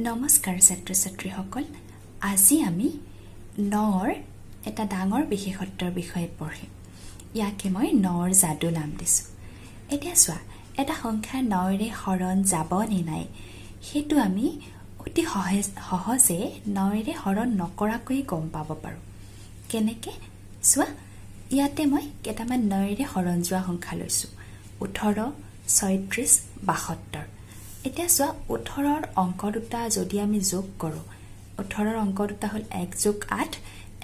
নমস্কাৰ ছাত্ৰ ছাত্ৰীসকল আজি আমি নৰ এটা ডাঙৰ বিশেষত্বৰ বিষয়ে পঢ়িম ইয়াকে মই নৰ যাদু নাম দিছো এতিয়া চোৱা এটা সংখ্যা নৰে হৰণ যাব নে নাই হেতু আমি অতি সহজে নৰে হৰণ নকৰাকৈ গম পাব পাৰো কেনেকে চোৱা ইয়াতে মই কেটামান নৰে হৰণ যোৱা সংখ্যা লৈছো 18 36 72 এতিয়া চোৱা 18ৰ অংক দুটা যদি আমি যোগ কৰো 18ৰ অংক দুটা হল 1 + 8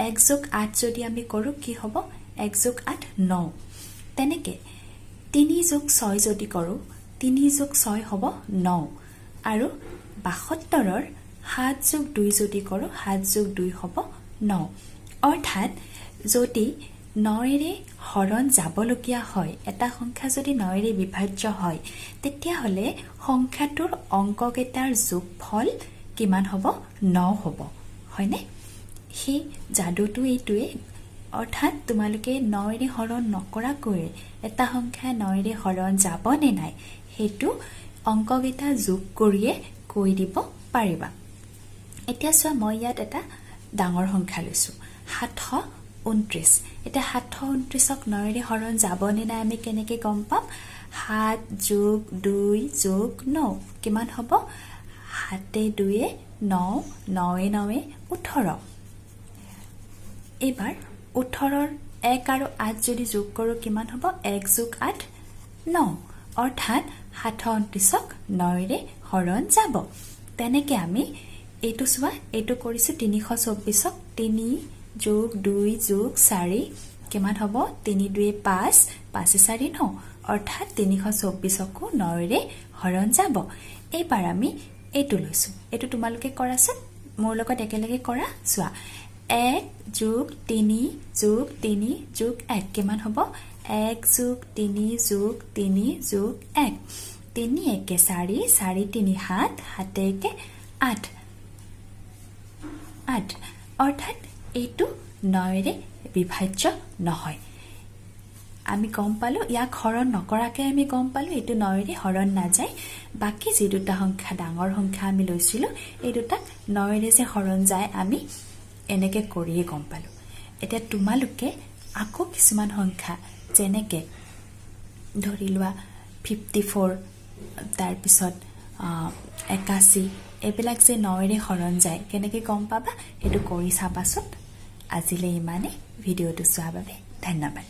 1 + 8 যদি আমি কৰো কি হ'ব 1 + 8 9 তেনেকে 3 + 6 যদি কৰো 3 + 6 হ'ব 9 আৰু 72ৰ 7 + 2 যদি কৰো 7 + 2 হ'ব 9 অৰ্থাৎ যদি নৰে হৰণ যাবলগীয়া হয় এটা সংখ্যা যদি নৰে বিভাজ্য হয় তেতিয়া হলে সংখ্যাটোৰ অংককেইটাৰ যোগফল কিমান হ'ব 9 হ'ব হয়নে হি যাদুটো এইটোৱে অৰ্থাৎ তোমালোকে নৰে হৰণ নকৰাকৈ এটা সংখ্যা নৰে হৰণ যাব নে নাই হেতু অংককেইটা যোগ কৰিয়ে কৈ দিব পাৰিবা এতিয়া চোৱা মই ইয়াত এটা ডাঙৰ সংখ্যা লৈছো 729 এটা 729ক নৰে হৰণ যাব নে নাই আমি কেনেকে গম পাম 7 + 2 + 9 কিমান হ'ব 7 2 9 9 9 18 এবাৰ 18ৰ 1 আৰু 8 যদি যোগ কৰো কিমান হ'ব 1 + 8 9 অৰ্থাৎ 729ক নৰে হৰণ যাব তেনেকে আমি এইটো চোৱা এইটো কৰিছো 324ক 3 + 2 + 4 কিমান হ'ব 3 2 5 5 4 9 অৰ্থাৎ 324কো নৰে হৰণ যাব এইবাৰ আমি এইটো লৈছো এইটো তোমালোকে কৰাছোন মোৰ লগত একেলগে কৰা চোৱা 1 + 3 + 3 + 1 কিমান হ'ব 1 + 3 + 3 + 1 3 1 4 4 3 7 7 1 8 8 অৰ্থাৎ এইটো নৰে বিভাজ্য নহয় আমি গম পালো ইয়াক হৰণ নকৰাকে আমি গম পালো এইটো নৰে হৰণ নাযায় বাকি যে দুটা সংখ্যা ডাঙৰ সংখ্যা আমি লৈছিলো এই দুটা নৰে যে হৰণ যায় আমি এনেকে কৰিয়ে গম পালো এতিয়া তোমালোকে আকৌ কিছুমান সংখ্যা যেনেকে ধৰি লোৱা 54 তাৰ পিছত 81 এবিলাক যে নৰে হৰণ যায় কেনেকে গম পাবা হেতু কৰি চাবাছোন আজিলে ইমানে ভিডিওটো চোৱাৰ বাবে ধন্যবাদ